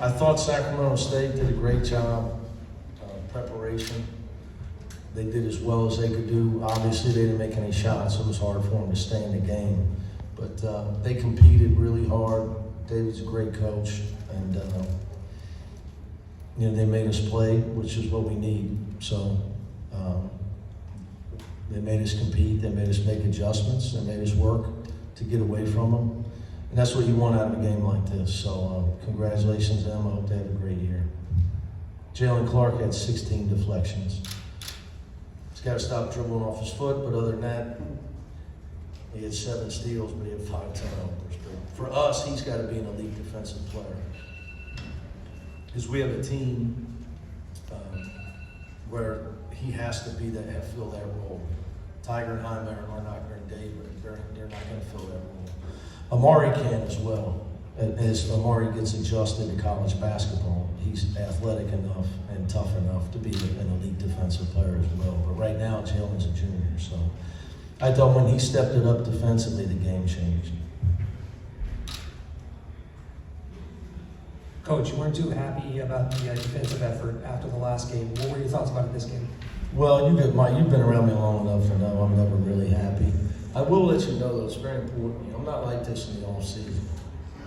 I thought Sacramento State did a great job preparation. They did as well as they could do. Obviously, they didn't make any shots, so it was hard for them to stay in the game. But they competed really hard. David's a great coach, and they made us play, which is what we need. So they made us compete. They made us make adjustments. They made us work to get away from them. And that's what you want out of a game like this. So congratulations to them. I hope they have a great year. Jaylen Clark had 16 deflections. He's got to stop dribbling off his foot, but other than that, he had 7 steals, but he had 5 turnovers. But for us, he's got to be an elite defensive player. Because we have a team where he has to be that, fill that role. Tiger and Jaime are not going to David. They're not going to fill that role. Amari can as well. As Amari gets adjusted to college basketball, he's athletic enough and tough enough to be an elite defensive player as well. But right now, Jaylen's a junior, so I thought when he stepped it up defensively, the game changed. Coach, you weren't too happy about the defensive effort after the last game. What were your thoughts about it this game? Well, you've been around me long enough to know I'm never really happy. I will let you know, though, it's very important. I'm not like this in the off-season.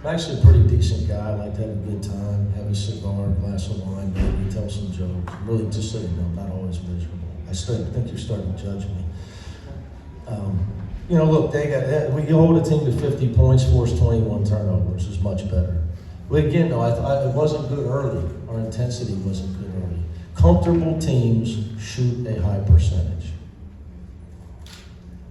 I'm actually a pretty decent guy. I like to have a good time, have a cigar, a glass of wine, maybe tell some jokes. Really, just so you know, I'm not always miserable. I think you're starting to judge me. Look, we hold a team to 50 points, force 21 turnovers is much better. But again, though, it wasn't good early. Our intensity wasn't good early. Comfortable teams shoot a high percentage.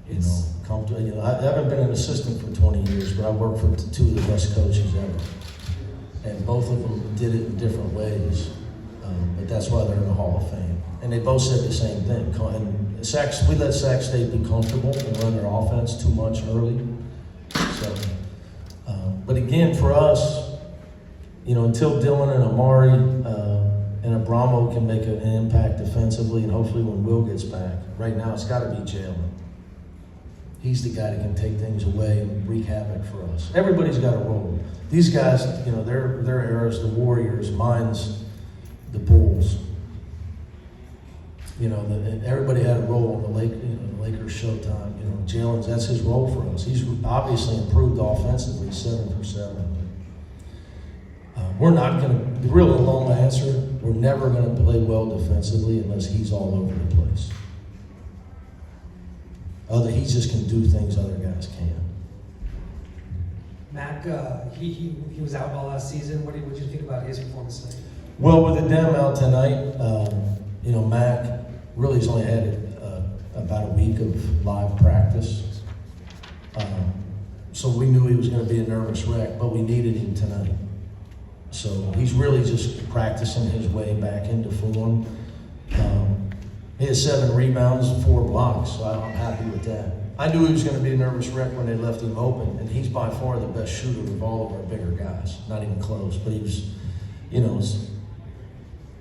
I haven't been an assistant for 20 years, but I worked for 2 of the best coaches ever. And both of them did it in different ways. But that's why they're in the Hall of Fame. And they both said the same thing. And we let Sac State be comfortable and run their offense too much early. So, but again, for us, until Dylan and Amari and Abramo can make an impact defensively, and hopefully when Will gets back, right now it's got to be Jaylen. He's the guy that can take things away and wreak havoc for us. Everybody's got a role. These guys, their era's the Warriors, mine's the Bulls. Everybody had a role on the Lakers Showtime. Jaylen's, that's his role for us. He's obviously improved offensively, 7 for 7. We're not going to, the real long answer, we're never going to play well defensively unless he's all over the place. He just can do things other guys can't. Mac, he was out all last season. What did you think about his performance tonight? Well, with Adem out tonight, Mac really has only had about a week of live practice. So we knew he was going to be a nervous wreck, but we needed him tonight. So he's really just practicing his way back into form. He had 7 rebounds and 4 blocks, so I'm happy with that. I knew he was going to be a nervous wreck when they left him open, and he's by far the best shooter of all of our bigger guys. Not even close, but he was, his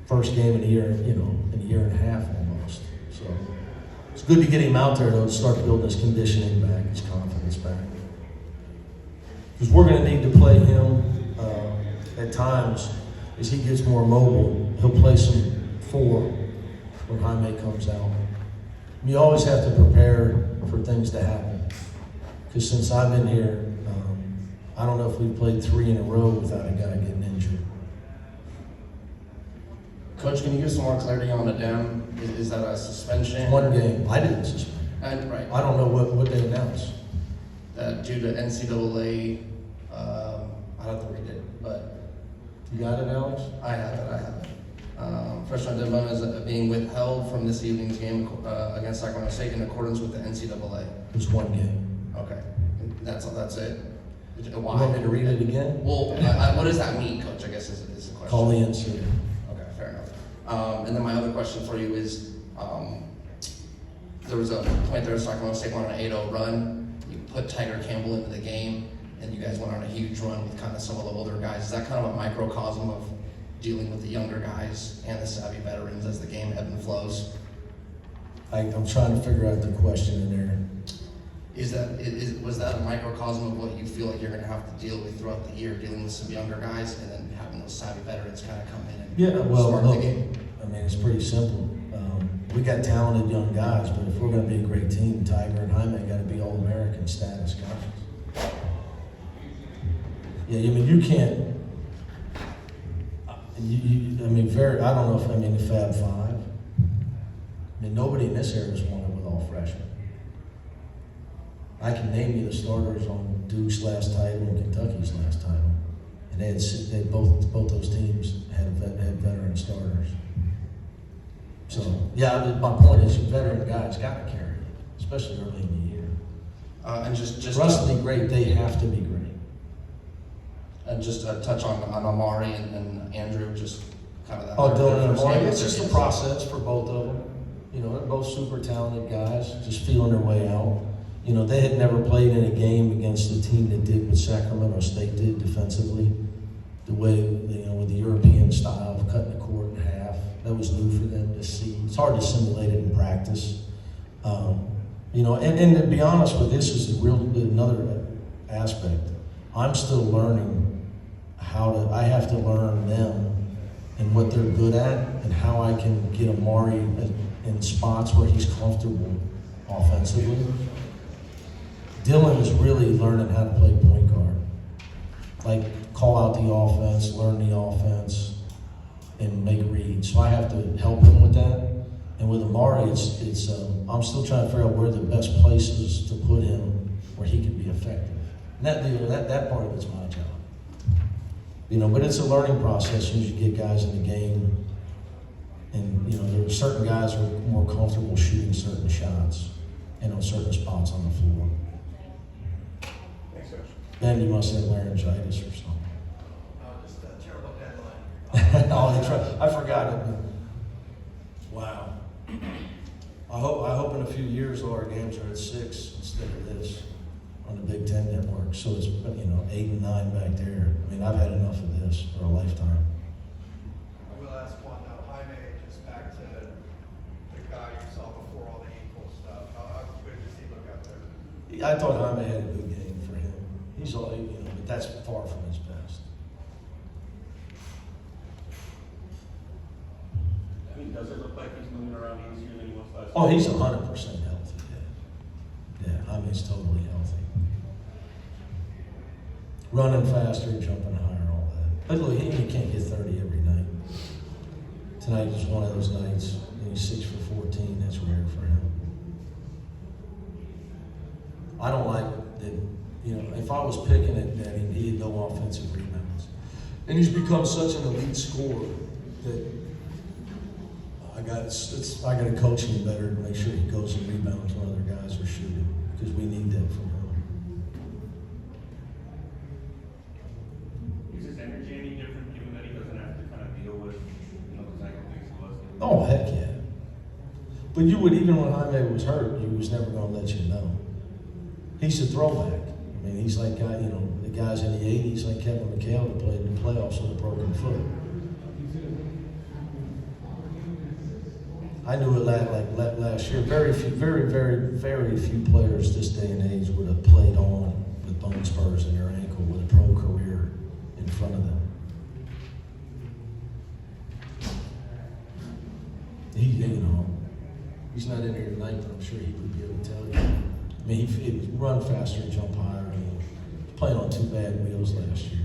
first game in a year, in a year and a half almost. So it's good to get him out there, though, to start building his conditioning back, his confidence back. Because we're going to need to play him at times as he gets more mobile. He'll play some 4 when Jaime comes out. You always have to prepare for things to happen. Because since I've been here, I don't know if we've played 3 in a row without a guy getting injured. Coach, can you give some more clarity on Adem? Is that a suspension? 1 game. I didn't suspend. Right. I don't know what they announced. Due to NCAA, I have to read it, but... You got it, Alex? I have it. Freshman Adem Bona is being withheld from this evening's game against Sacramento State in accordance with the NCAA. It's 1 game. Okay, that's it. Why? You want me to read it again? Well, what does that mean, Coach? I guess is the question. Call the NCAA. Okay, fair enough. And then my other question for you is, there was a point there Sacramento State went on an 8-0 run. You put Tiger Campbell into the game, and you guys went on a huge run with kind of some of the older guys. Is that kind of a microcosm of dealing with the younger guys and the savvy veterans as the game ebbs and flows? I'm trying to figure out the question in there. Was that a microcosm of what you feel like you're going to have to deal with throughout the year, dealing with some younger guys and then having then those savvy veterans kind of come in and Yeah, well, spark look, the game. I mean, it's pretty simple. We got talented young guys, but if we're going to be a great team, Tiger and Jaime got to be All-American status guys. Yeah, I mean, you can't. I mean, I don't know if the Fab Five. I mean, nobody in this area has won it with all freshmen. I can name you the starters on Duke's last title and Kentucky's last title, and they both those teams had veteran starters. So yeah, my point is, veteran guys got to carry it, especially early in the year. And just For us to be great, they have to be great. and just a touch on Amari and Andrew, just kind of that. Oh, Dylan and first Amari, game it's of just their a games. process for both of them. You know, they're both super talented guys, just feeling their way out. You know, they had never played in a game against the team that did what Sacramento State did defensively. The way, you know, with the European style of cutting the court in half, that was new for them to see. It's hard to simulate it in practice. You know, and to be honest with this is another aspect. I'm still learning I have to learn them and what they're good at and how I can get Amari in spots where he's comfortable offensively. Dylan is really learning how to play point guard. Like, call out the offense, learn the offense, and make reads. So I have to help him with that. And with Amari, I'm still trying to figure out where the best places to put him where he can be effective. And that part of it's my job. You know, but it's a learning process as soon as you get guys in the game. And, you know, there are certain guys who are more comfortable shooting certain shots and on certain spots on the floor. Thanks, Coach. Then you must have laryngitis or something. Just a terrible deadline. I forgot it. Wow. I hope in a few years all our games are at 6 instead of this on the Big Ten network. So it's, you know, 8 and 9 back there. I mean, I've had enough of this for a lifetime. I will ask one though, Jaime, just back to the guy you saw before all the ankle stuff. How good does he look out there? I thought Jaime had a good game for him. He's all, you know, but that's far from his best. I mean, does it look like he's moving around easier than he was last year? Oh, he's 100% healthy. Yeah, Jaime's totally healthy. Running faster, jumping higher, all that. But look, he can't get 30 every night. Tonight was one of those nights. He's 6 for 14. That's rare for him. I don't like that. You know, if I was picking at him, he had no offensive rebounds, and he's become such an elite scorer that I got to coach him better to make sure he goes and rebounds when other guys are shooting, because we need that from him. Is his energy any different given that he doesn't have to kind of deal with, you know, those ankle things he was doing? Oh, heck yeah. But you would, even when Jaime was hurt, he was never going to let you know. He's a throwback. I mean, he's like, you know, the guys in the 80s, like Kevin McHale, that played in the playoffs with a broken foot. I knew it last year. Very few players this day and age would have played on with bone spurs in their ankle with a pro career in front of them. You know, he's not in here tonight, but I'm sure he would be able to tell you. I mean, he would run faster and jump higher. I mean, he was playing on 2 bad wheels last year.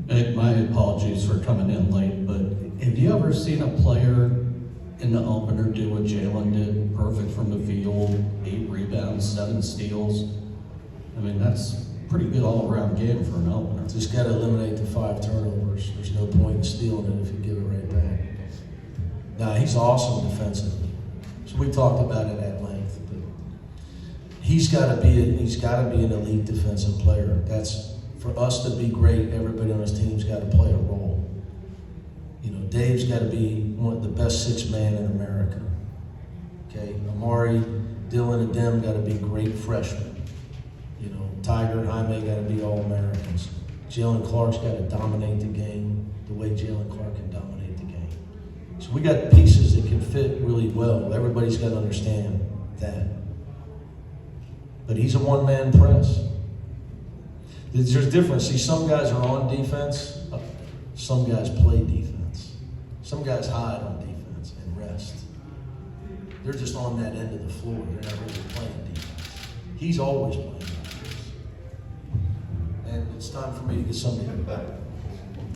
Hey, my apologies for coming in late, but have you ever seen a player in the opener do what Jaylen did? Perfect from the field, 8 rebounds, 7 steals. I mean, that's a pretty good all-around game for an opener. Just got to eliminate the 5 turnovers. There's no point in stealing it if you give it right back. Nah, he's awesome defensively. So we talked about it at length. But he's got to be an elite defensive player. That's for us to be great. Everybody on his team's got to play a role. You know, Dave's got to be one of the best 6 man in America. Okay, Amari, Dylan, and Adem got to be great freshmen. You know, Tiger and Jaime got to be All-Americans. Jaylen Clark's got to dominate the game the way Jaylen Clark can dominate the game. So we got pieces that can fit really well. Everybody's got to understand that. But he's a one-man press. There's difference. See, some guys are on defense, some guys play defense. Some guys hide on defense and rest. They're just on that end of the floor. They're not really playing defense. He's always playing defense. And it's time for me to get somebody back.